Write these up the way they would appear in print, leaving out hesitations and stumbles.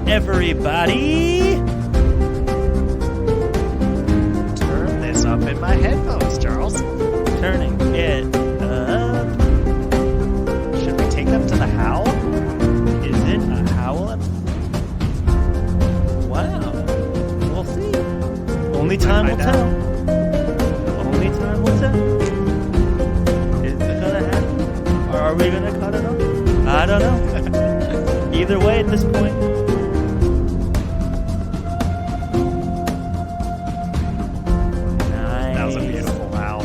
everybody. Turn this up in my headphones, Charles. Turning it up. Should we take them to the howl? Is it a howl? Wow. We'll see. Only time will tell. Only time will tell. Is it gonna happen? Or are we gonna cut it off? I don't know. Either way at this point. Nice. That was a beautiful howl.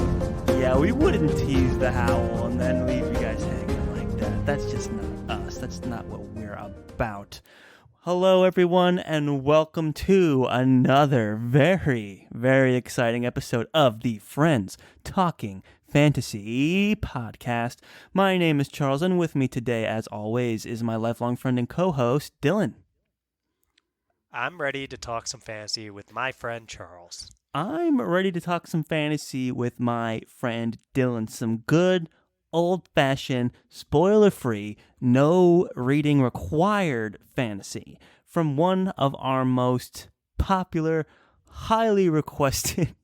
Yeah, we wouldn't tease the howl and then leave you guys hanging like that. That's just not us. That's not what we're about. Hello, everyone, and welcome to another very, very exciting episode of the Friends Talking Fantasy podcast. My name is Charles, and with me today, as always, is my lifelong friend and co-host, Dylan. I'm ready to talk some fantasy with my friend Charles. I'm ready to talk some fantasy with my friend Dylan. Some good, old-fashioned, spoiler-free, no reading required fantasy from one of our most popular, highly requested,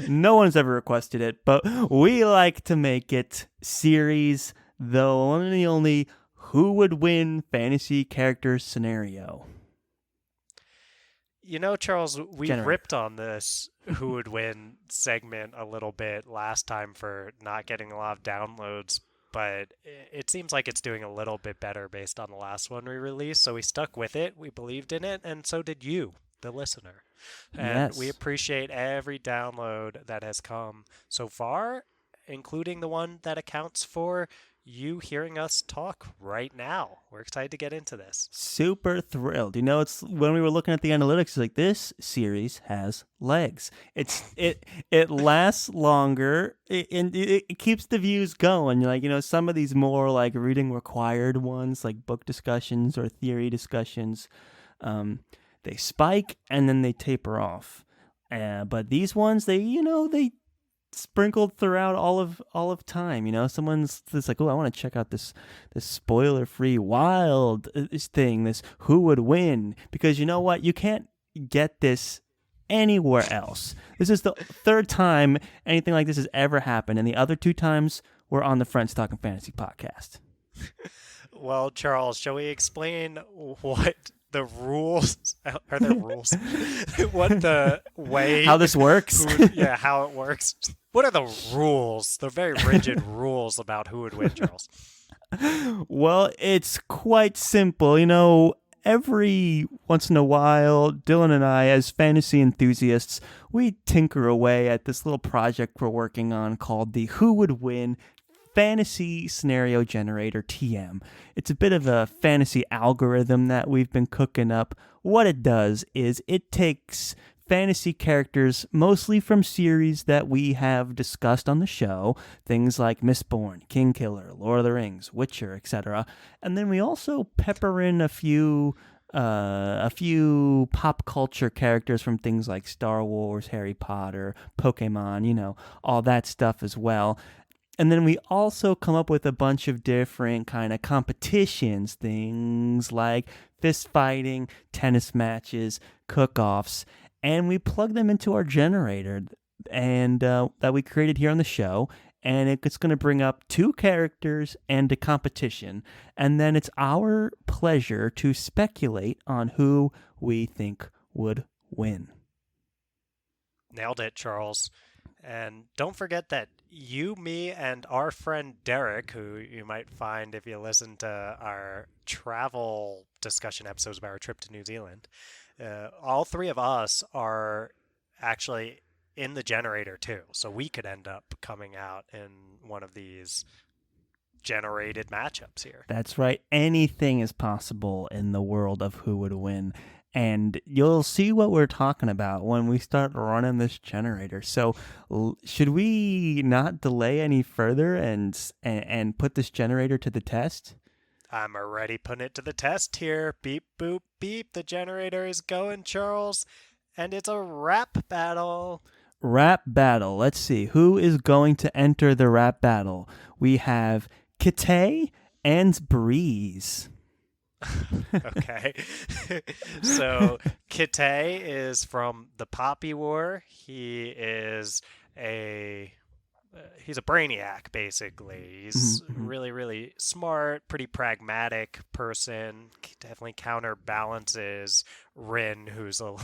no one's ever requested it, but we like to make it series, the one and the only Who Would Win fantasy character scenario. You know, Charles, we Generator. ripped on this Who Would Win segment a little bit last time for not getting a lot of downloads, but it seems like it's doing a little bit better based on the last one we released, so we stuck with it, we believed in it, and so did you, the listener. And Yes. we appreciate every download that has come so far, including the one that accounts for you hearing us talk right now. We're excited to get into this. Super thrilled. You know, it's when we were looking at the analytics, it's like this series has legs. It lasts longer and it keeps the views going. Like, you know, some of these more like reading required ones, like book discussions or theory discussions, they spike and then they taper off. But these ones, they sprinkled throughout all of time. You know, someone's just like, oh, I want to check out this spoiler-free wild this thing, this Who Would Win, because you know what, you can't get this anywhere else. This is the third time anything like this has ever happened, and the other two times were on the Friends Talking Fantasy podcast. Well, Charles, shall we explain what the rules are? There rules? What the way? How this works? How it works. What are the rules? The very rigid rules about who would win, Charles. Well, it's quite simple. You know, every once in a while, Dylan and I, as fantasy enthusiasts, we tinker away at this little project we're working on called the Who Would Win Fantasy Scenario Generator, TM. It's a bit of a fantasy algorithm that we've been cooking up. What it does is it takes fantasy characters mostly from series that we have discussed on the show, things like Mistborn, Kingkiller, Lord of the Rings, Witcher, etc. And then we also pepper in a few pop culture characters from things like Star Wars, Harry Potter, Pokemon, you know, all that stuff as well. And then we also come up with a bunch of different kind of competitions, things like fist fighting, tennis matches, cook-offs, and we plug them into our generator and that we created here on the show, and it's going to bring up two characters and a competition, and then it's our pleasure to speculate on who we think would win. Nailed it, Charles. And don't forget that you, me, and our friend Derek, who you might find if you listen to our travel discussion episodes about our trip to New Zealand, all three of us are actually in the generator too. So we could end up coming out in one of these generated matchups here. That's right. Anything is possible in the world of Who Would Win. And you'll see what we're talking about when we start running this generator. So should we not delay any further and put this generator to the test? I'm already putting it to the test here. Beep, boop, beep. The generator is going, Charles. And it's a rap battle. Rap battle. Let's see. Who is going to enter the rap battle? We have Kite and Breeze. Okay. So Kite is from the Poppy War. A he's a brainiac basically. He's Mm-hmm. really really smart, pretty pragmatic person. Definitely counterbalances Rin, who's a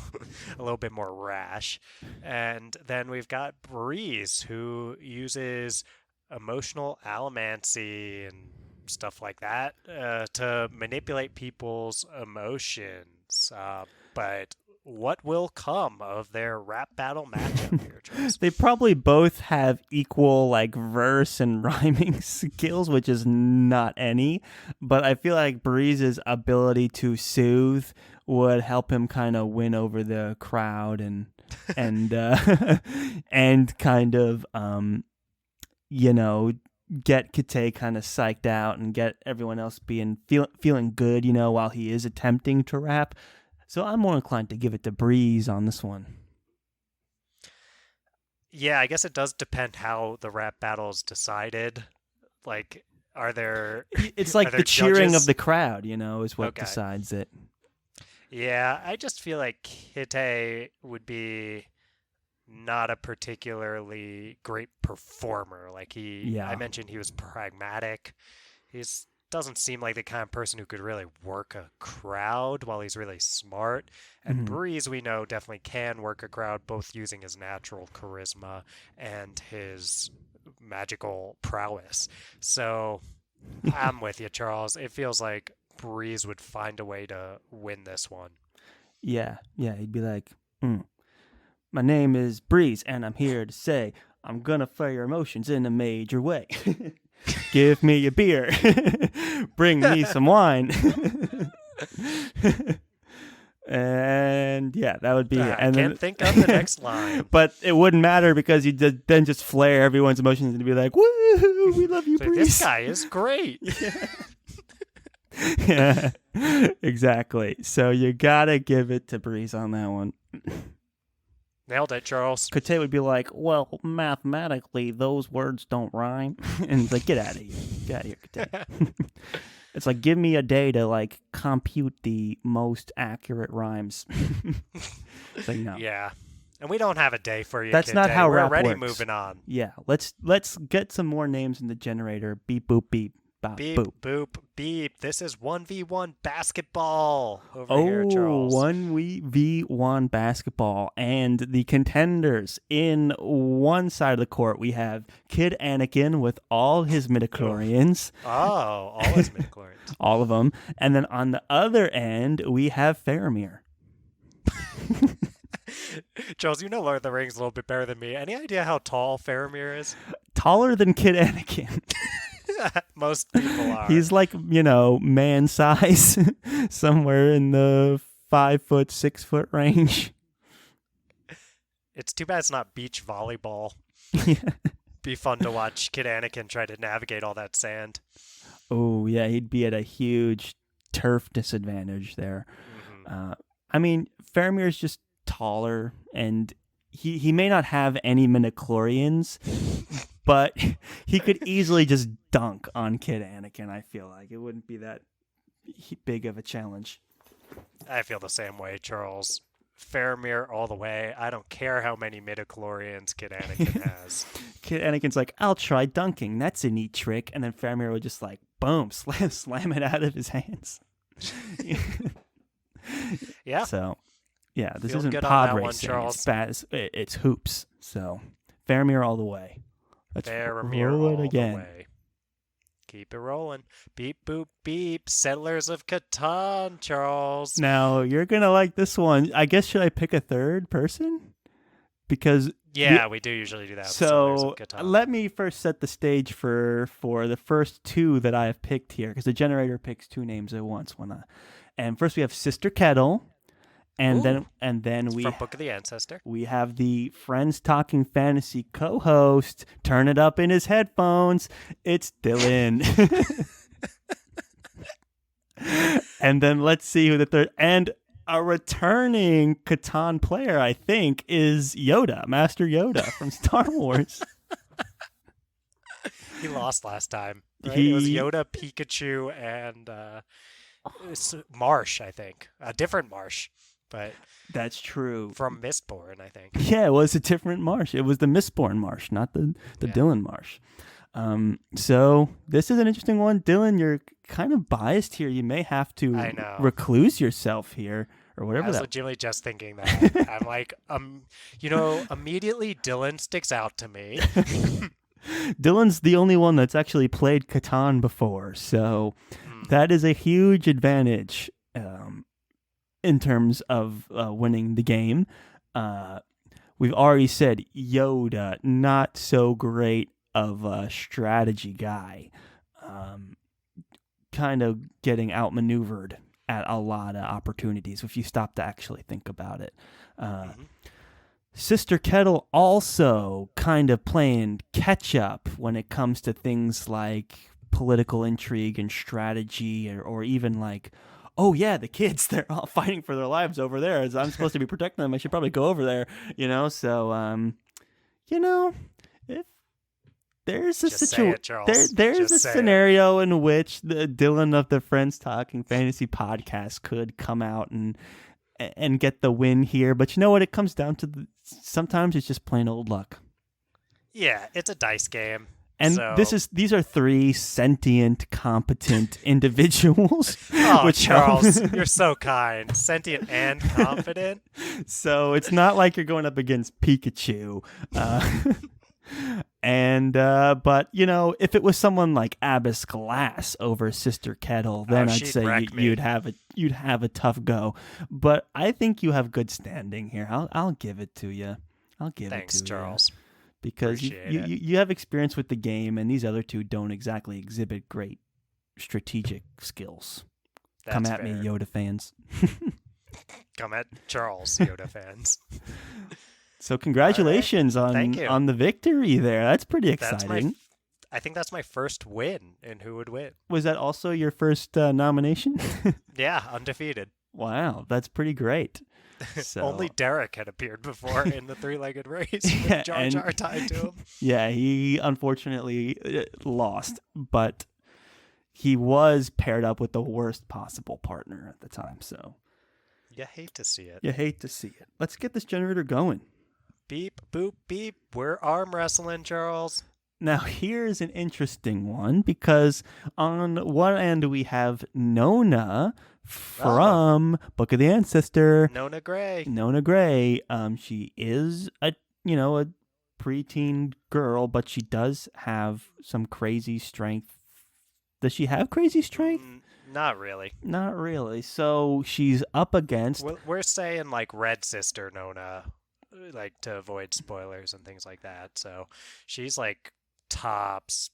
little bit more rash. And then we've got Breeze, who uses emotional allomancy and stuff like that to manipulate people's emotions. But what will come of their rap battle matchup here, Charles? They probably both have equal like verse and rhyming skills, which is not any. But I feel like Breeze's ability to soothe would help him kind of win over the crowd and and kind of you know get Kite kind of psyched out and get everyone else feeling good, while he is attempting to rap. So I'm more inclined to give it to Breeze on this one. Yeah, I guess it does depend how the rap battle is decided. Like, are there It's are like there the cheering of judges? the crowd, is what Okay. decides it. Yeah, I just feel like Kite would be not a particularly great performer. I Yeah. mentioned he was pragmatic. He's doesn't seem like the kind of person who could really work a crowd while he's really smart. And Hmm. Breeze, we know, definitely can work a crowd, both using his natural charisma and his magical prowess. So I'm with you, Charles. It feels like Breeze would find a way to win this one. Yeah. Yeah. He'd be like, my name is Breeze, and I'm here to say I'm gonna fire your emotions in a major way. Give me a beer. Bring me some wine. And yeah, that would be it. I And can't then, think of the next line. but it wouldn't matter because you did then just flare everyone's emotions and be like, "Woo, we love you, So this Breeze." guy is great. Yeah, exactly. So you gotta give it to Breeze on that one. Nailed it, Charles. Kate would be like, "Well, mathematically, those words don't rhyme," and it's like, "Get out of here, get out of here, Kate." It's like, give me a day to like compute the most accurate rhymes. It's like, no, Yeah. And we don't have a day for you, that's Kid not Day. how We're rap already works. moving on. Yeah, let's get some more names in the generator. Beep boop beep bop Beep, boop. boop, beep. This is 1v1 basketball over here, Oh, Charles. 1v1 basketball. And the contenders in one side of the court, we have Kid Anakin with all his midichlorians. Oh, all his midichlorians. All of them. And then on the other end, we have Faramir. Charles, you know Lord of the Rings a little bit better than me. Any idea how tall Faramir is? Taller than Kid Anakin. Most people are. He's like, man size, somewhere in the 5 foot, 6 foot range. It's too bad it's not beach volleyball. Yeah. Be fun to watch Kid Anakin try to navigate all that sand. Oh, yeah, he'd be at a huge turf disadvantage there. Mm-hmm. I mean, Faramir's just taller, and he may not have any midichlorians, but he could easily just dunk on Kid Anakin, I feel like. It wouldn't be that big of a challenge. I feel the same way, Charles. Faramir all the way. I don't care how many midichlorians Kid Anakin has. Kid Anakin's like, I'll try dunking. That's a neat trick. And then Faramir would just like, boom, slam it out of his hands. Yeah. So, yeah, this Feel isn't good on pod that one, racing. Charles. It's hoops. So, Faramir all the way. Let's Faramir roll it all again. the way. Keep it rolling. Beep, boop, beep. Settlers of Catan, Charles. Now, you're going to like this one. I guess, should I pick a third person? Because Yeah, we do usually do that with Settlers so of Catan. let me first set the stage for the first two that I have picked here, because the generator picks two names at once. And first we have Sister Kettle, and Ooh. then we From Book of the Ancestor. we have the Friends Talking Fantasy co-host. Turn it up in his headphones. It's Dylan. And then let's see who the third, and a returning Catan player, I think, is Yoda, Master Yoda from Star Wars. He lost last time. Right? It was Yoda, Pikachu, and Marsh, I think. A different Marsh, but That's true. from Mistborn, I think. Yeah, it was a different Marsh. It was the Mistborn Marsh, not the Yeah. Dylan Marsh. So this is an interesting one. Dylan, you're kind of biased here. You may have to I know. recluse yourself here or I whatever was that. legitimately just thinking that. I'm like, immediately Dylan sticks out to me. Dylan's the only one that's actually played Catan before, so that is a huge advantage in terms of winning the game. We've already said Yoda, not so great of a strategy guy, kind of getting outmaneuvered at a lot of opportunities if you stop to actually think about it. Sister Kettle also kind of playing catch up when it comes to things like political intrigue and strategy, or even like, oh yeah, the kids, they're all fighting for their lives over there. As I'm supposed to be protecting them, I should probably go over there, So, if there's a situation, there's a scenario in which the Dylan of the Friends Talking Fantasy podcast could come out and get the win here. But you know what? It comes down to sometimes it's just plain old luck. Yeah, it's a dice game. And these are three sentient, competent individuals. Oh, Charles, you're so kind. Sentient and competent. So it's not like you're going up against Pikachu. But if it was someone like Abyss Glass over Sister Kettle, then I'd say you'd have a tough go. But I think you have good standing here. I'll give it to you. Thanks, Charles. Because you have experience with the game, and these other two don't exactly exhibit great strategic skills. Come at me, Yoda fans. Come at Charles, Yoda fans. So congratulations on the victory there. That's pretty exciting. I think that's my first win in Who Would Win. Was that also your first nomination? Yeah, undefeated. Wow, that's pretty great. So. Only Derek had appeared before in the three-legged race with Jar Jar tied to him. Yeah, he unfortunately lost, but he was paired up with the worst possible partner at the time. So you hate to see it. Let's get this generator going. Beep, boop, beep. We're arm wrestling, Charles. Now, here's an interesting one because on one end we have Nona from Book of the Ancestor. Nona Gray. She is a preteen girl, but she does have some crazy strength. Does she have crazy strength? Not really. Not really. So she's up against... We're saying like Red Sister Nona, like to avoid spoilers and things like that. So she's like tops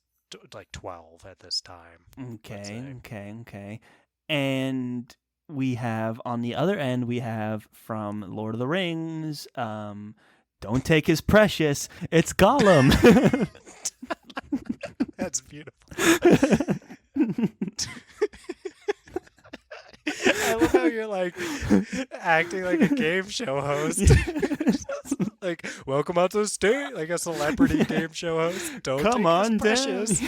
like 12 at this time. Okay. And we have on the other end, we have from Lord of the Rings, don't take his precious, it's Gollum. That's beautiful. I love how you're like acting like a game show host. Like, welcome out to the stage, like a celebrity game show host. Don't come on, precious.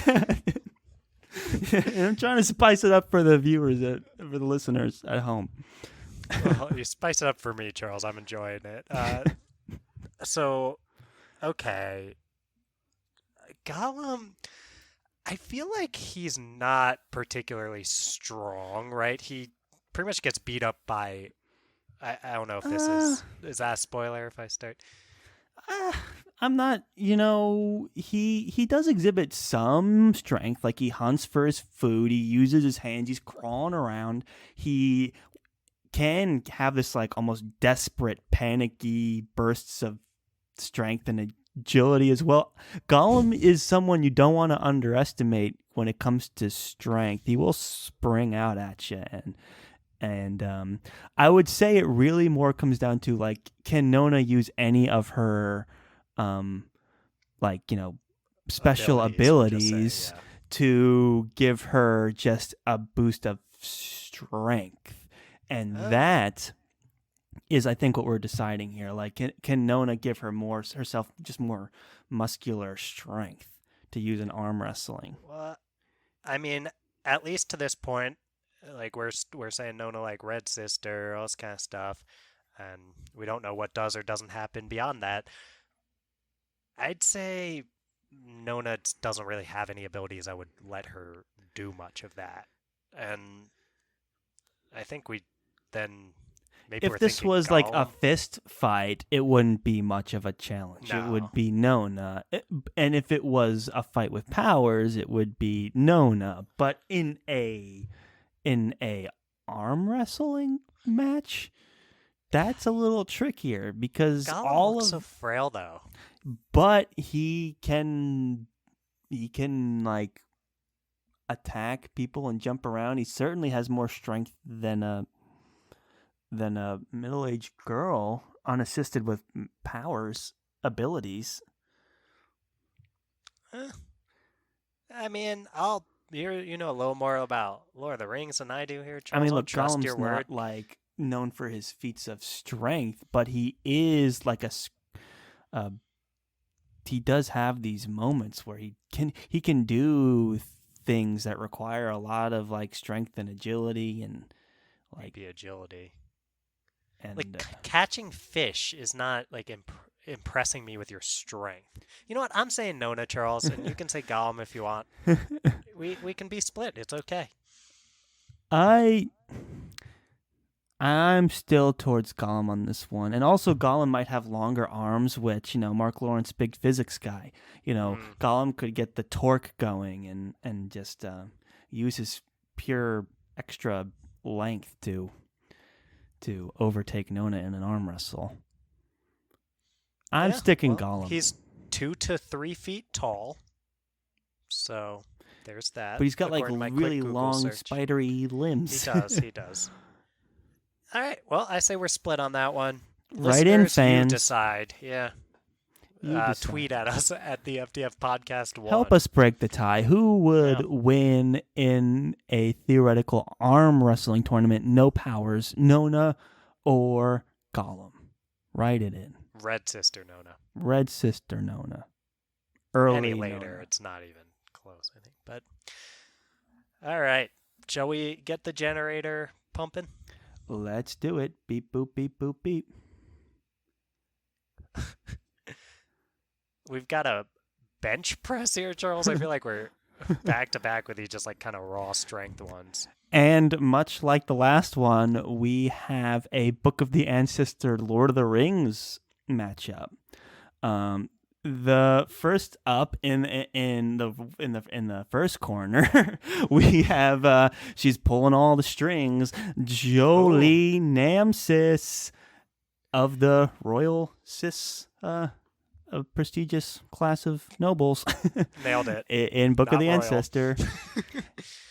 I'm trying to spice it up for the viewers, for the listeners at home. Well, you spice it up for me, Charles. I'm enjoying it. Okay. Gollum, I feel like he's not particularly strong, right? He pretty much gets beat up by... I don't know if this is that a spoiler if I start? I'm not, he does exhibit some strength. Like he hunts for his food. He uses his hands. He's crawling around. He can have this like almost desperate, panicky bursts of strength and agility as well. Gollum is someone you don't want to underestimate when it comes to strength. He will spring out at you, and I would say it really more comes down to like, can Nona use any of her special abilities to give her just a boost of strength? And that is, I think, what we're deciding here. Like, can Nona give herself just more muscular strength to use in arm wrestling? Well, I mean, at least to this point, like we're saying Nona like Red Sister, all this kind of stuff, and we don't know what does or doesn't happen beyond that. I'd say Nona doesn't really have any abilities I would let her do much of that. And I think we then maybe If we're this thinking was like a Gollum. fist fight, it wouldn't be much of a challenge. It No. would be Nona. And if it was a fight with powers, it would be Nona. But in a arm wrestling match, that's a little trickier because Gollum all looks so of frail though. but he can like attack people and jump around. He certainly has more strength than a middle-aged girl unassisted with powers abilities. Eh, I mean, I'll you know a little more about Lord of the Rings than I do here, I Charles. mean, I'll look, trust your Gollum's word. not like known for his feats of strength, but he is like uh, he does have these moments where he can do things that require a lot of like strength and agility and like Maybe agility. Like and catching fish is not like impressing me with your strength. You know what? I'm saying Nona, Charles, and you can say Gollum if you want. We can be split. It's okay. I I'm still towards Gollum on this one. And also Gollum might have longer arms, which, Mark Lawrence, big physics guy. Mm, Gollum could get the torque going and just use his pure extra length to overtake Nona in an arm wrestle. I'm yeah. sticking Well, Gollum. he's 2 to 3 feet tall, so there's that. But he's got like according to my quick really Google long search. spidery limbs. He does. He does. All right. Well, I say we're split on that one. Right in, Listeners, you fans. decide. Yeah. You decide. Tweet at us at the FDF Podcast 1. Help us break the tie. Who would win in a theoretical arm wrestling tournament? No powers, Nona or Gollum? Write it in. Red Sister Nona. Red Sister Nona. Early Any later, Nona. it's not even close, I think. But all right. Shall we get the generator pumping? Let's do it. Beep, boop, beep, boop, beep. We've got a bench press here, Charles. I feel like we're back to back with these just like kind of raw strength ones. And much like the last one, we have a Book of the Ancestor Lord of the Rings matchup. The first up in the first corner, we have she's pulling all the strings, Jolie Namsis of the Royal Cis, a prestigious class of nobles. Nailed it. In Book Not of the royal. Ancestor,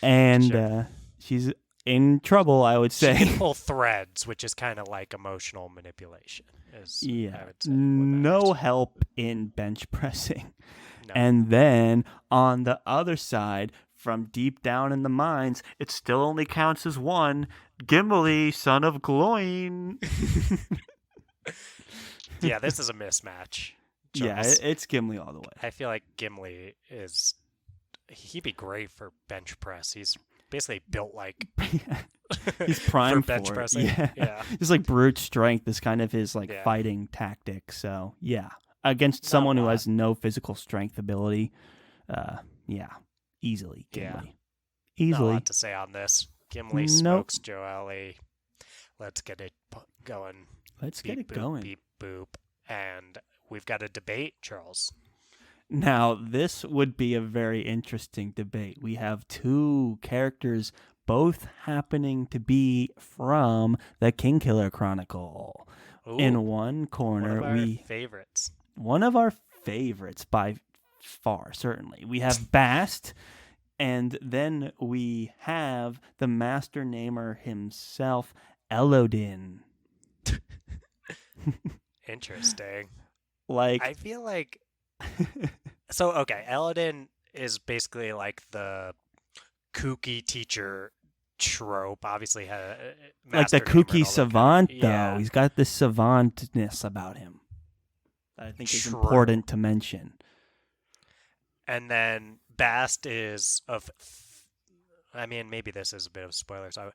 and Sure. she's in trouble, I would She say. can pull threads, which is kind of like emotional manipulation. Yeah, I would say, no help in bench pressing. No. And then on the other side, from deep down in the mines, it still only counts as one. Gimli, son of Gloin. Yeah, this is a mismatch. Yeah, Charles. it's Gimli all the way. I feel like Gimli he'd be great for bench press. He's basically built like He's primed for bench for it. pressing. Yeah. Just like brute strength is kind of his like Yeah. fighting tactic. So yeah, against someone who has no physical strength ability, easily Gimli. Not a Easily. lot to say on this. Gimli Nope. smokes Joelle. Let's get it going. Let's Beep, get it boop, going. Beep boop. And we've got a debate, Charles. Now, this would be a very interesting debate. We have two characters, both happening to be from the Kingkiller Chronicle. Ooh, In one corner, one of our favorites by far, certainly. We have Bast, and then we have the master namer himself, Elodin. Interesting. Like, I feel like so. Okay, Elodin is basically like the kooky teacher trope. Obviously, had like the kooky savant, though. He's got this savantness about him that I think is important to mention. And then Bast is of I mean, maybe this is a bit of a spoiler. So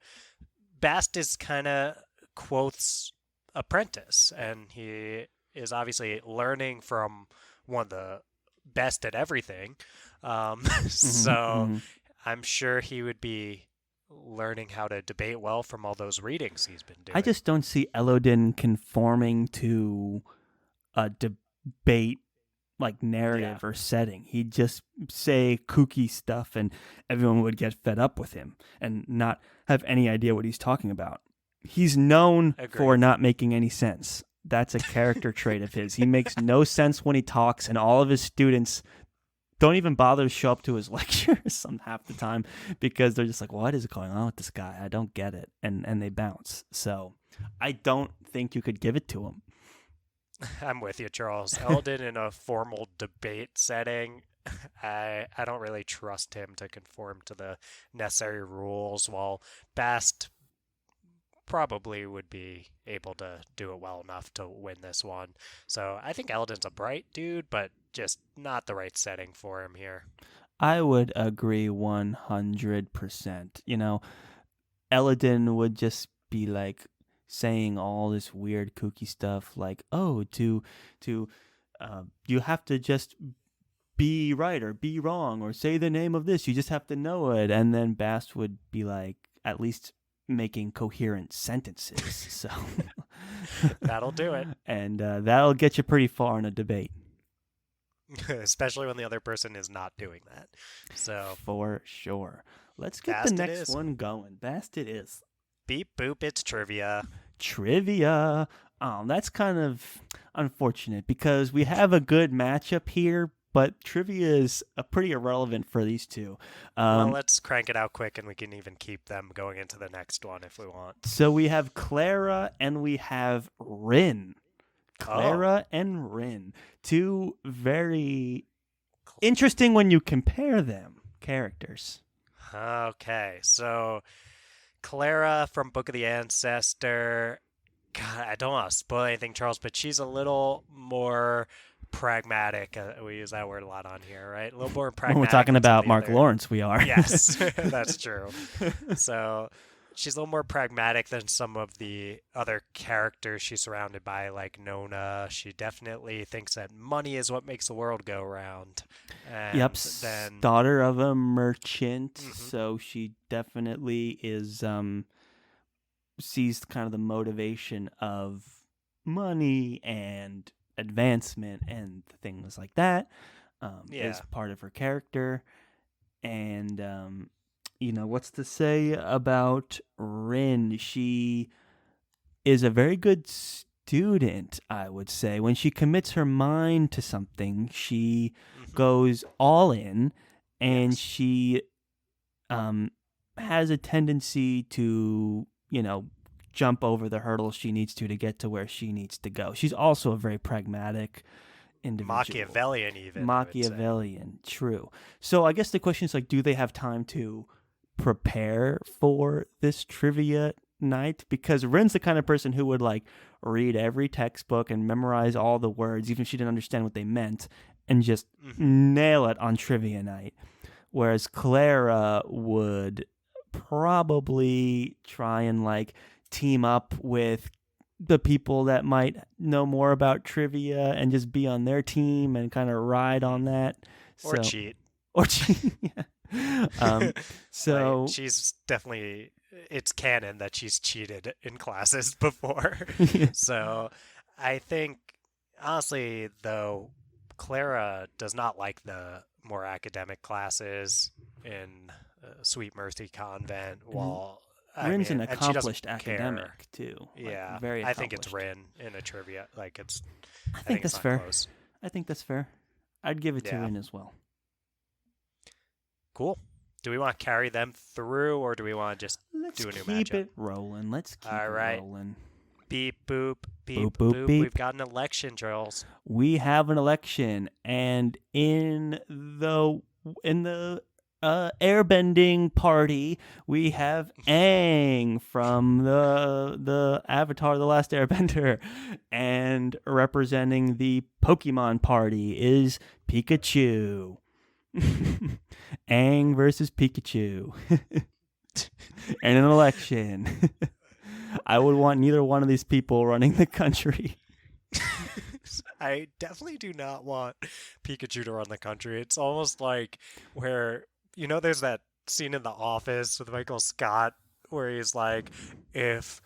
Bast is kind of Quoth's apprentice, and he is obviously learning from one of the best at everything. Hmm. So Hmm. I'm sure he would be learning how to debate well from all those readings he's been I doing. just don't see Elodin conforming to a debate like Yeah, narrative or setting. He'd just say kooky stuff and everyone would get fed up with him and not have any idea what he's talking about. He's known for agreed. not making any sense. That's a character trait of his. He makes no sense when he talks, and all of his students don't even bother to show up to his lectures some half the time because they're just like, what is going on with this guy? I don't get it. And they bounce. So I don't think you could give it to him. I'm with you, Charles. Eldon in a formal debate setting, I don't really trust him to conform to the necessary rules, while Bast probably would be able to do it well enough to win this one. So I think Eldon's a bright dude, but just not the right setting for him here. I would agree 100%. Eladin would just be like saying all this weird kooky stuff like, oh, to you have to just be right or be wrong or say the name of this. You just have to know it. And then Bast would be like, at least making coherent sentences. So, That'll do it, and that'll get you pretty far in a debate. especially when the other person is not doing that. So, For sure. Let's get the Bast it next is. one going. Bast it is. Beep boop, it's trivia. Trivia. That's kind of unfortunate because we have a good matchup here, but trivia is pretty irrelevant for these two. Well, Um, let's crank it out quick and we can even keep them going into the next one if we want. so we have Clara and we have Rin. Oh, Clara and Rin. Two very interesting when you compare them characters. okay. So Clara from Book of the Ancestor. God, I don't want to spoil anything, Charles, but she's a little more pragmatic. We use that word a lot on here, right? A little more When we're pragmatic talking than some of about the Mark other. Lawrence, we are. Yes, that's true. So she's a little more pragmatic than some of the other characters she's surrounded by, like Nona. She definitely thinks that money is what makes the world go round. Yep, And then, daughter of a merchant, mhm, so she definitely is sees kind of the motivation of money and advancement and things like that is yeah, part of her character. And what's to say about Rin? She is a very good student, I would say. When she commits her mind to something, she hmm, goes all in, and yes, she has a tendency to, jump over the hurdles she needs to get to where she needs to go. She's also a very pragmatic individual. Machiavellian, even I would say. Machiavellian, true. So I guess the question is like, do they have time to prepare for this trivia night? Because Rin's the kind of person who would like read every textbook and memorize all the words, even if she didn't understand what they meant, and just Hmm. nail it on trivia night. Whereas Clara would probably try and like team up with the people that might know more about trivia and just be on their team and kind of ride Hmm. on that. Or So, cheat. or yeah. Like So she's definitely it's canon that she's cheated in classes before. So I think honestly though Clara does not like the more academic classes in Sweet Mercy Convent while I Rin's mean an and she doesn't accomplished care. academic too, like Yeah, very I think it's accomplished. Rin in a trivia. Like I I think think it's that's not fair. close. I think that's fair. I'd give it to Yeah. Rin as well. Cool. Do we want to carry them through or do we want to just Let's do a new keep matchup? it rolling. Let's keep All it right. rolling. Beep boop Boop beep boop boop. beep. We've got an election, Charles. We have an election, and in the airbending party, we have Aang from the Avatar: The Last Airbender, and representing the Pokemon party is Pikachu. Aang versus Pikachu. in an election. I would want neither one of these people running the country. I definitely do not want Pikachu to run the country. It's almost like where, there's that scene in The Office with Michael Scott where he's like, if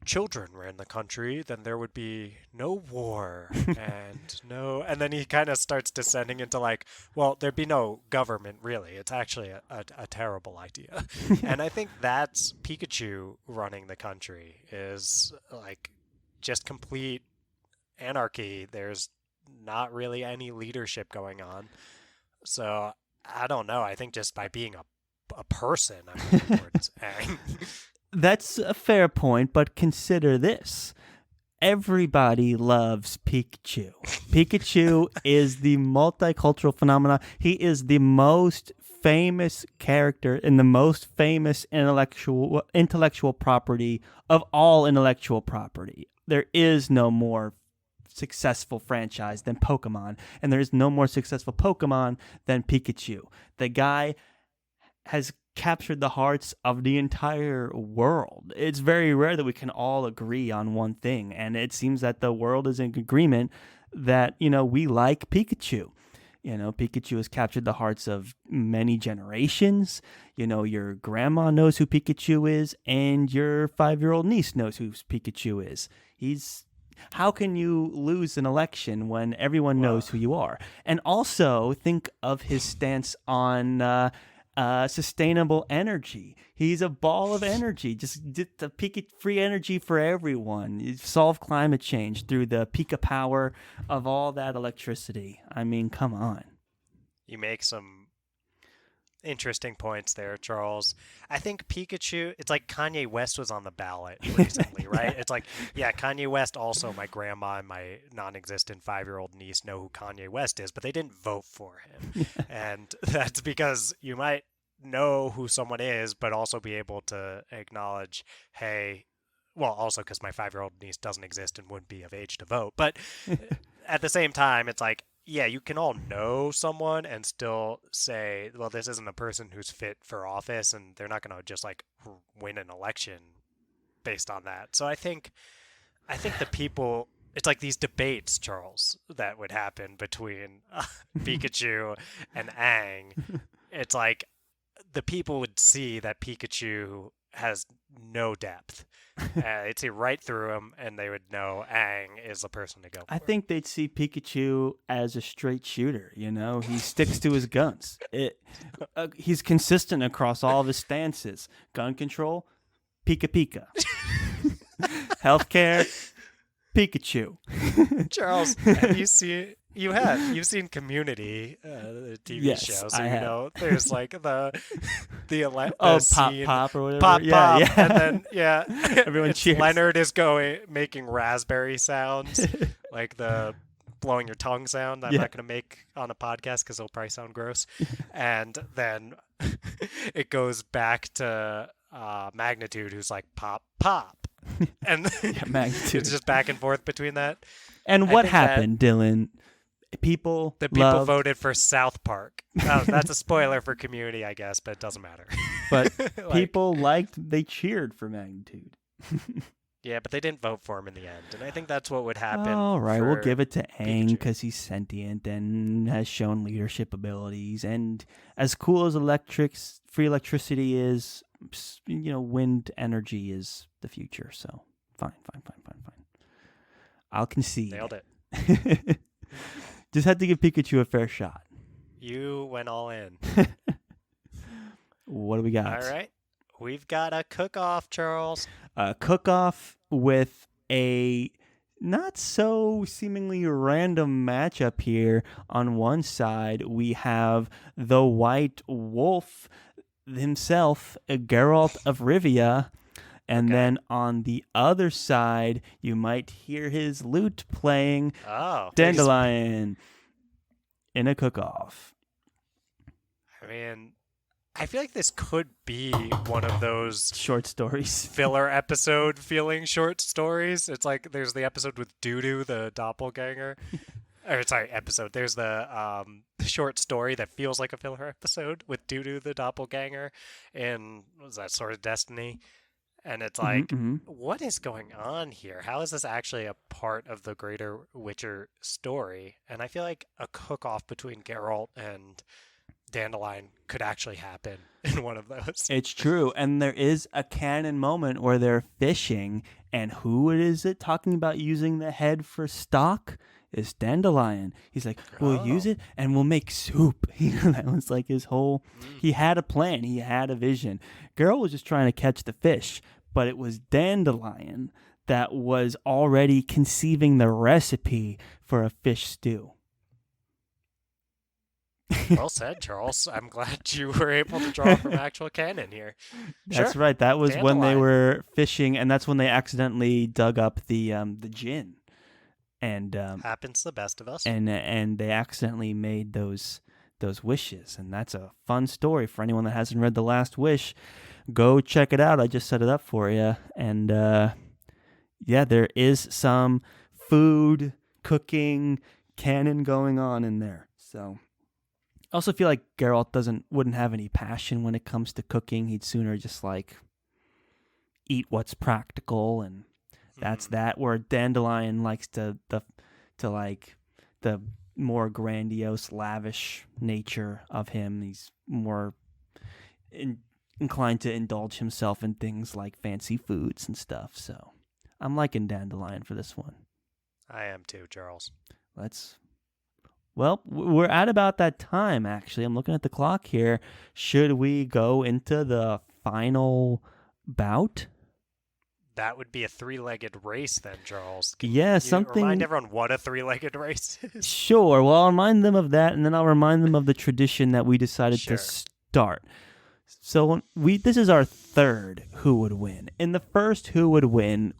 children ran the country, then there would be no war and then he kind of starts descending into like, well, there'd be no government really. It's actually a terrible idea. And I think that's Pikachu running the country is like just complete anarchy. There's not really any leadership going on. So I don't know. I think just by being a person, I'm looking towards Aang. That's a fair point, but consider this. Everybody loves Pikachu. Pikachu is the multicultural phenomenon. He is the most famous character and the most famous intellectual property of all intellectual property. There is no more successful franchise than Pokemon, and there is no more successful Pokemon than Pikachu. The guy has captured the hearts of the entire world. It's very rare that we can all agree on one thing, and it seems that the world is in agreement that, we like Pikachu. Pikachu has captured the hearts of many generations. Your grandma knows who Pikachu is, and your 5-year-old niece knows who Pikachu is. How can you lose an election when everyone knows who you are? And also think of his stance on sustainable energy. He's a ball of energy. Just get the free energy for everyone. You solve climate change through the Pika power of all that electricity. I mean, come on. You make some interesting points there, Charles. I think Pikachu, it's like Kanye West was on the ballot recently, right? It's like, yeah, Kanye West also, my grandma and my non-existent 5-year-old niece know who Kanye West is, but they didn't vote for him. And that's because you might know who someone is, but also be able to acknowledge, hey, well, also because my 5-year-old niece doesn't exist and wouldn't be of age to vote. But at the same time, it's like, yeah, you can all know someone and still say, well, this isn't a person who's fit for office, and they're not going to just like win an election based on that. So I think the people, it's like these debates, Charles, that would happen between Pikachu and Aang. It's like the people would see that Pikachu has no depth. They'd see right through him, and they would know Aang is the person to go for. I think they'd see Pikachu as a straight shooter. He sticks to his guns. He's consistent across all of his stances. Gun control, Pika Pika. Healthcare, Pikachu. Charles, have you seen? You've seen Community, the TV show, so I have. There's like the scene, pop or whatever. Pop, Yeah. and then Everyone cheers. Leonard is making raspberry sounds, like the blowing your tongue sound. I'm not gonna make on a podcast because it'll probably sound gross. And then it goes back to Magnitude, who's like pop, pop, and Magnitude. It's just back and forth between that. And what happened, Dylan? The people voted for South Park. Oh, that's a spoiler for Community, I guess, but it doesn't matter. But people they cheered for Magnitude. Yeah, but they didn't vote for him in the end, and I think that's what would happen. All right, we'll give it to Aang Pikachu. because he's sentient and has shown leadership abilities. And as cool as free electricity is, wind energy is the future. So fine. I'll concede. Nailed it. Just had to give Pikachu a fair shot. You went all in. What do we got? All right. We've got a cook-off, Charles. A cook-off with a not so seemingly random matchup here. On one side, we have the White Wolf himself, Geralt of Rivia. And then on the other side, you might hear his lute playing Dandelion in a cook-off. I mean, I feel like this could be one of those short stories, filler episode feeling short stories. It's like there's the episode with Doodoo, the doppelganger. or sorry, episode. There's the short story that feels like a filler episode with Dudu the doppelganger in what was that, Sort of Destiny? And it's like, Mm-hmm. what is going on here? How is this actually a part of the greater Witcher story? And I feel like a cook-off between Geralt and Dandelion could actually happen in one of those. It's true, and there is a canon moment where they're fishing, and who is it talking about using the head for stock? Is Dandelion. He's like, we'll use Oh. it and we'll make soup. That was like his whole. Mm. He had a plan. He had a vision. Girl was just trying to catch the fish, but it was Dandelion that was already conceiving the recipe for a fish stew. Well said, Charles. I'm glad you were able to draw from actual canon here. That's Sure. right. That was when they Dandelion. were fishing, and that's when they accidentally dug up the gin, and Happens to the best of us. and they accidentally made those wishes, and that's a fun story for anyone that hasn't read The Last Wish. Go check it out. I just set it up for you, and yeah, there is some food cooking canon going on in there. So I also feel like Geralt wouldn't have any passion when it comes to cooking. He'd sooner just like eat what's practical, and that's that. Where Dandelion likes to like the more grandiose, lavish nature of him. He's more inclined to indulge himself in things like fancy foods and stuff. So I'm liking Dandelion for this one. I am too, Charles. Well, we're at about that time, actually. I'm looking at the clock here. Should we go into the final bout? That would be a three-legged race then, Charles. Yeah, You something. remind everyone what a three-legged race is. Sure. Well, I'll remind them of that, and then I'll remind them of the tradition that we decided Sure. to start. So this is our third Who Would Win. In the first Who Would Win,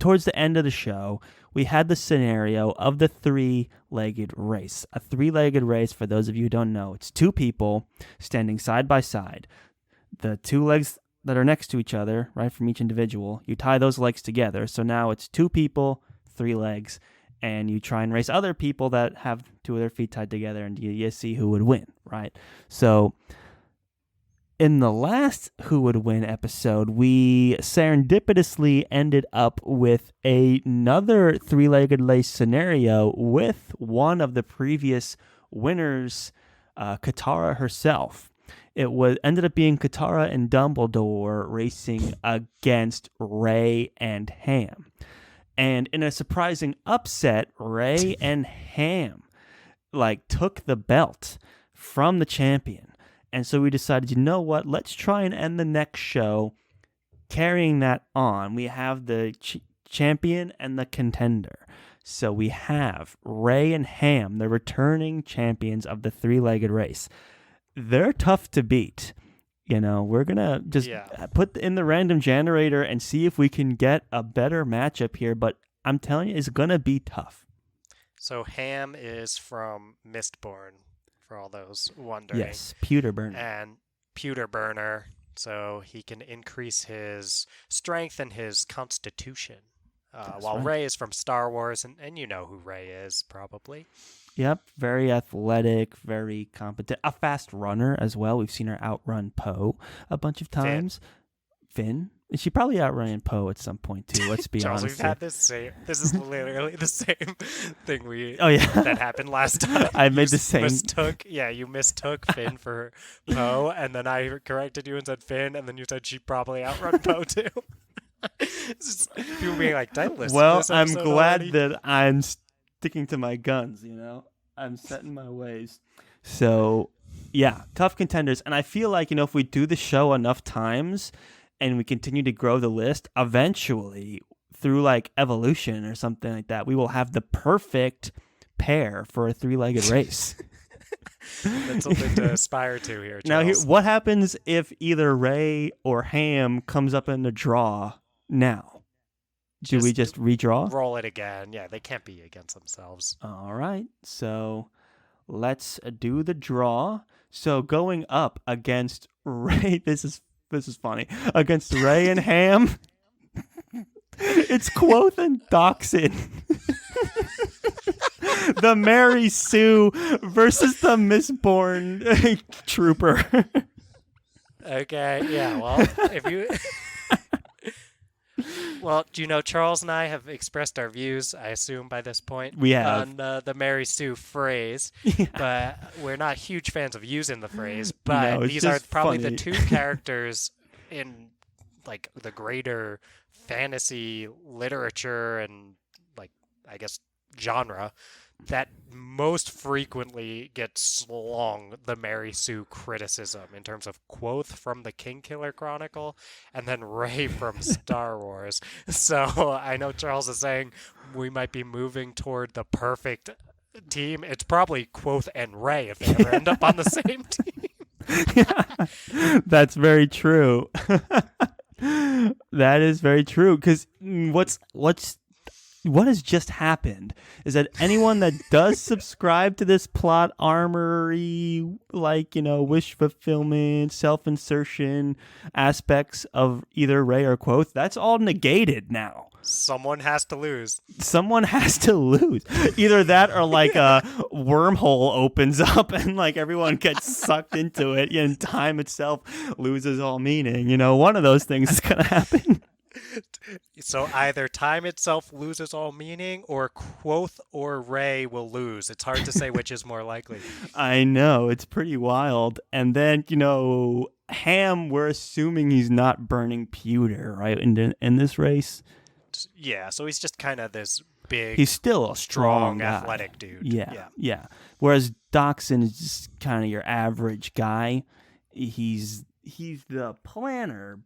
towards the end of the show, we had the scenario of the three-legged race. A three-legged race, for those of you who don't know, it's two people standing side by side. The two legs that are next to each other, right, from each individual, you tie those legs together. So now it's two people, three legs, and you try and race other people that have two of their feet tied together, and you see who would win, right? So in the last Who Would Win episode, we serendipitously ended up with another three-legged race scenario with one of the previous winners, Katara herself. It ended up being Katara and Dumbledore racing against Rey and Ham. And in a surprising upset, Rey and Ham took the belt from the champion. And so we decided, you know what? Let's try and end the next show carrying that on. We have the champion and the contender. So we have Rey and Ham, the returning champions of the three-legged race. They're tough to beat. We're going to just put in the random generator and see if we can get a better matchup here. But I'm telling you, it's going to be tough. So Ham is from Mistborn, for all those wondering. Yes, Pewter Burner. And Pewter Burner, so he can increase his strength and his constitution. While right. Rey is from Star Wars, and you know who Rey is, probably. Yep, very athletic, very competent. A fast runner as well. We've seen her outrun Poe a bunch of times. Finn. And she probably outran Poe at some point too. Let's be Charles, honest. we've had this same. This is literally the same thing that happened last time. I made the same. You mistook Finn for Poe, and then I corrected you and said Finn, and then you said she probably outrun Poe too. It's just people being like, "Did I listen to this I'm episode glad already?" that I'm sticking to my guns. I'm set in my ways. So, yeah, tough contenders. And I feel like if we do the show enough times and we continue to grow the list, eventually through evolution or something like that, we will have the perfect pair for a three-legged race. That's something to aspire to here, Now, Charles. what happens if either Rey or Ham comes up in the draw now? Do we just redraw? Roll it again. Yeah, they can't be against themselves. All right. So let's do the draw. So going up against Rey, this is funny. Against Rey and Ham, it's Quoth and Doxin. The Mary Sue versus the Mistborn trooper. Okay, yeah, well, if you... Well, do you know, Charles and I have expressed our views, I assume by this point, We have. on the Mary Sue phrase, Yeah. but we're not huge fans of using the phrase, No, but it's these are just probably the funny. two characters in, like, the greater fantasy literature and, like, I guess, genre that most frequently get slung the Mary Sue criticism in terms of Quoth from the Kingkiller Chronicle and then Rey from Star Wars. So I know Charles is saying we might be moving toward the perfect team. It's probably Quoth and Rey if they ever end up on the same team. That's very true. That is very true. Because what has just happened is that anyone that does subscribe to this plot armory, like, wish fulfillment, self-insertion aspects of either Rey or Quoth, that's all negated now. Someone has to lose. Someone has to lose. Either that or like a wormhole opens up and like everyone gets sucked into it and time itself loses all meaning. One of those things is going to happen. So either time itself loses all meaning or Quoth or Rey will lose. It's hard to say which is more likely. I know. It's pretty wild. And then, Ham, we're assuming he's not burning pewter, right, in this race? Yeah, so he's just kind of this big... He's still a strong guy. athletic dude. Yeah. Whereas Doxson is just kind of your average guy. He's the planner,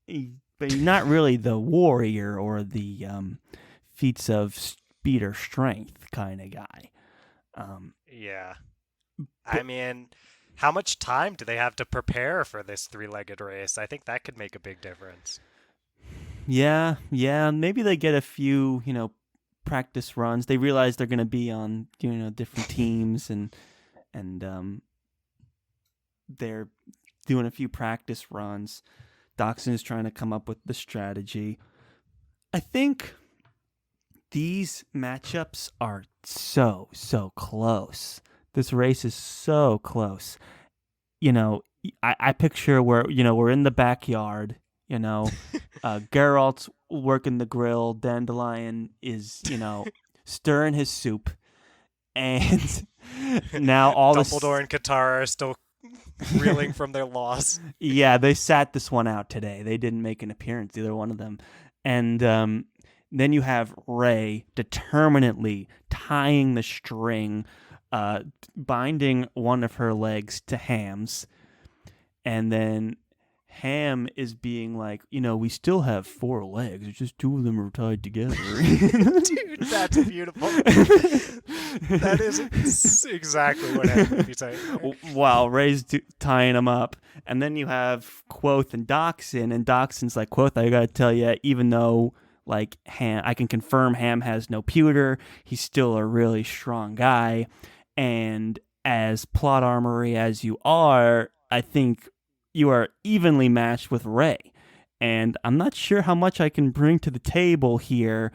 but he's not really the warrior or the feats of speed or strength kind of guy. Yeah. I mean, how much time do they have to prepare for this three-legged race? I think that could make a big difference. Yeah. Maybe they get a few, practice runs. They realize they're going to be on, different teams and they're doing a few practice runs. Doxson is trying to come up with the strategy. I think these matchups are so close. This race is so close. I picture where, we're in the backyard, Geralt's working the grill, Dandelion is, stirring his soup, and now all Dumbledore and Katara are still reeling from their loss. Yeah, they sat this one out today. They didn't make an appearance, either one of them. And then you have Rey determinately tying the string, binding one of her legs to Ham's, and then Ham is being like, we still have 4 legs. It's just 2 of them are tied together. Dude, that's beautiful. That is exactly what happened. He's like, while Rey's tying them up. And then you have Quoth and Doxson. And Doxson's like, Quoth, I got to tell you, even though like Ham, I can confirm Ham has no pewter, he's still a really strong guy. And as plot armory as you are, I think you are evenly matched with Rey. And I'm not sure how much I can bring to the table here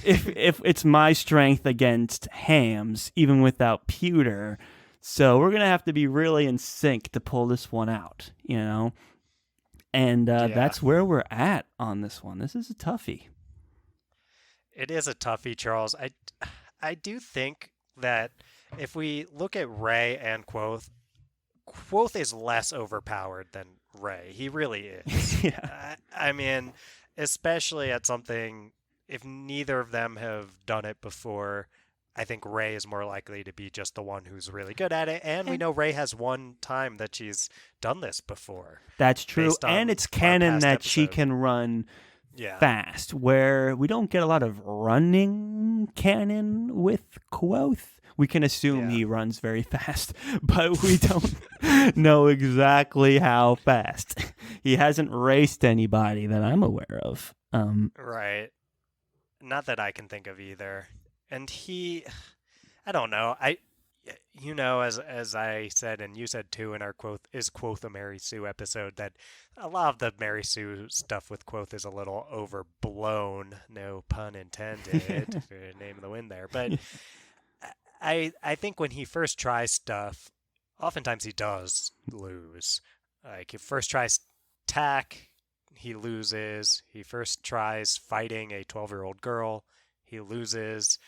if it's my strength against Ham's, even without pewter. So we're going to have to be really in sync to pull this one out, And that's where we're at on this one. This is a toughie. It is a toughie, Charles. I do think that if we look at Rey and Quoth is less overpowered than Rey. He really is. Yeah. I mean, especially at something, if neither of them have done it before, I think Rey is more likely to be just the one who's really good at it. And we know Rey has one time that she's done this before. That's true. And it's canon that she can run fast, where we don't get a lot of running canon with Quoth. We can assume he runs very fast, but we don't know exactly how fast. He hasn't raced anybody that I'm aware of. Right. Not that I can think of either. And I don't know. As I said, and you said too in our Quoth a Mary Sue episode, that a lot of the Mary Sue stuff with Quoth is a little overblown. No pun intended. For name of the wind there. But I think when he first tries stuff, oftentimes he does lose. Like he first tries tack, he loses. He first tries fighting a 12-year-old girl, he loses.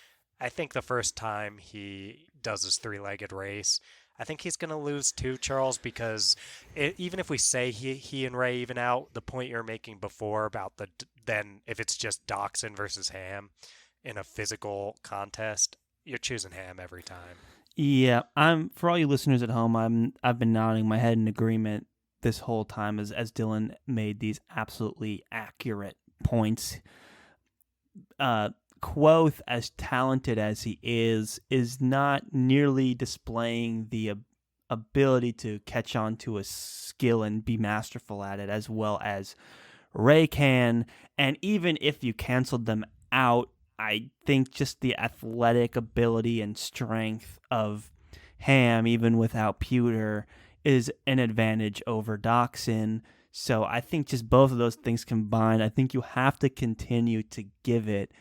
I think the first time he does his three-legged race, I think he's going to lose too, Charles, because even if we say he and Ray even out, the point you're making before about then if it's just Dachshund versus Ham in a physical contest, you're choosing Ham every time. Yeah, I'm for all you listeners at home. I've been nodding my head in agreement this whole time as Dylan made these absolutely accurate points. Quoth, as talented as he is not nearly displaying the ability to catch on to a skill and be masterful at it as well as Ray can. And even if you canceled them out, I think just the athletic ability and strength of Ham, even without Pewter, is an advantage over Dachshund. So I think just both of those things combined, I think you have to continue to give it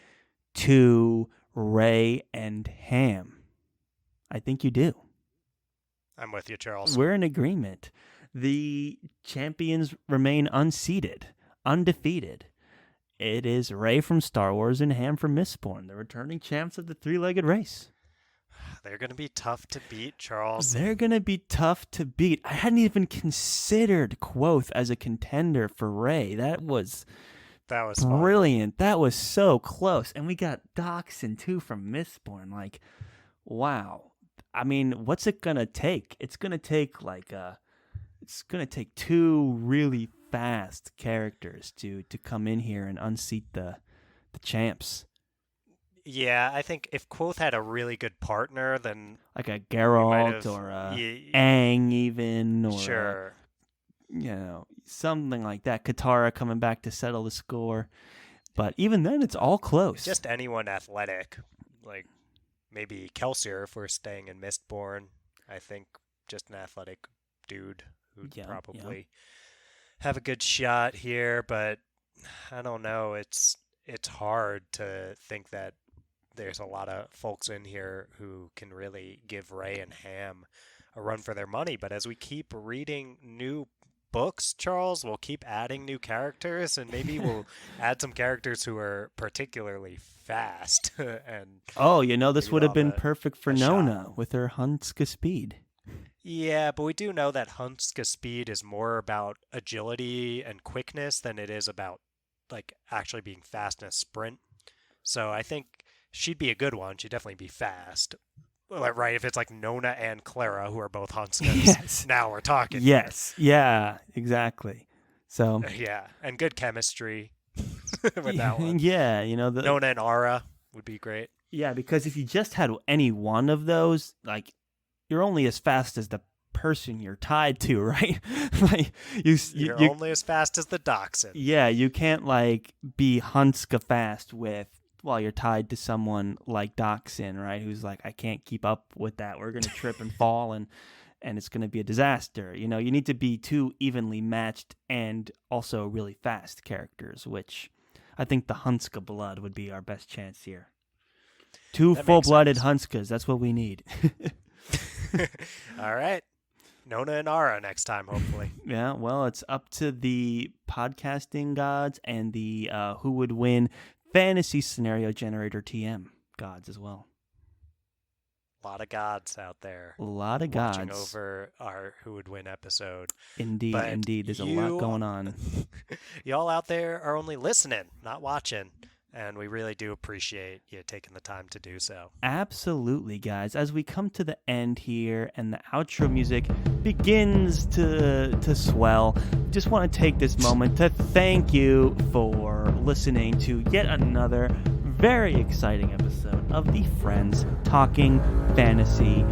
to Ray and Ham. I think you do. I'm with you, Charles. We're in agreement. The champions remain unseated, undefeated. It is Ray from Star Wars and Ham from Mistborn, the returning champs of the three-legged race. They're going to be tough to beat, Charles. They're going to be tough to beat. I hadn't even considered Quoth as a contender for Ray. That was brilliant. Fun. That was so close. And we got Dachshund, too, from Mistborn. Like, wow. I mean, what's it going to take? It's going to take, two really fast characters to come in here and unseat the champs. Yeah, I think if Quoth had a really good partner, then like a Geralt or a Aang even, or sure, something like that. Katara coming back to settle the score, but even then, it's all close. Just anyone athletic, like maybe Kelsier if we're staying in Mistborn. I think just an athletic dude who'd probably have a good shot here, but I don't know. It's hard to think that there's a lot of folks in here who can really give Ray and Ham a run for their money. But as we keep reading new books, Charles, we'll keep adding new characters, and maybe we'll add some characters who are particularly fast. And this would have been perfect for Nona with her Hunska speed. Yeah, but we do know that Hunska speed is more about agility and quickness than it is about like actually being fast in a sprint. So I think she'd be a good one. She'd definitely be fast. Right, if it's like Nona and Clara, who are both Hunskas. Yes. Now we're talking. Yes. Yeah, exactly. So yeah, and good chemistry with that one. Yeah, Nona and Ara would be great. Yeah, because if you just had any one of those, like, you're only as fast as the person you're tied to, right? Like you're only as fast as the Dachshund. Yeah, you can't like be Hunska fast while you're tied to someone like Dachshund, right? Who's like, I can't keep up with that. We're gonna trip and fall, and it's gonna be a disaster. You need to be two evenly matched and also really fast characters, which I think the Hunska blood would be our best chance here. Two full-blooded Hunskas. That's what we need. All right. Nona and Ara next time, hopefully. Yeah, well, it's up to the podcasting gods and the who would win fantasy scenario generator TM gods as well. A lot of gods out there. A lot of gods. Watching over our who would win episode. Indeed. There's a lot going on. Y'all out there are only listening, not watching. And we really do appreciate you taking the time to do so. Absolutely, guys. As we come to the end here and the outro music begins to swell, just want to take this moment to thank you for listening to yet another very exciting episode of the Friends Talking Fantasy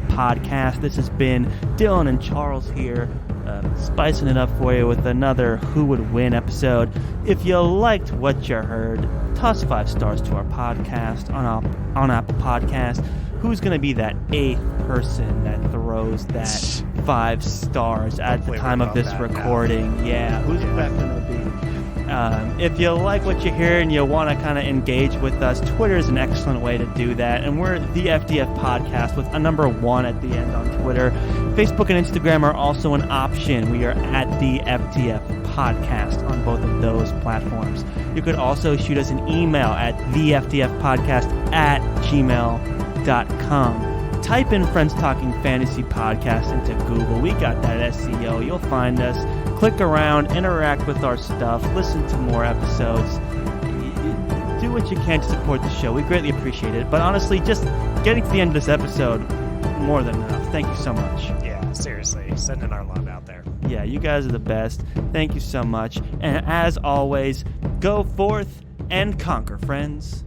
podcast. This has been Dylan and Charles here, spicing it up for you with another Who Would Win episode. If you liked what you heard, toss 5 stars to our podcast on Apple Podcasts. Who's going to be that 8th person that throws that 5 stars at the time of this recording? Yeah, who's that going to be? If you like what you hear and you want to kind of engage with us, Twitter is an excellent way to do that. And we're the FDF Podcast with a number 1 at the end on Twitter. Facebook and Instagram are also an option. We are at the FDF Podcast on both of those platforms. You could also shoot us an email at thefdfpodcast@gmail.com. Type in Friends Talking Fantasy Podcast into Google. We got that SEO. You'll find us. Click around, interact with our stuff, listen to more episodes. Do what you can to support the show. We greatly appreciate it. But honestly, just getting to the end of this episode, more than enough. Thank you so much. Yeah, seriously. Sending our love out there. Yeah, you guys are the best. Thank you so much. And as always, go forth and conquer, friends.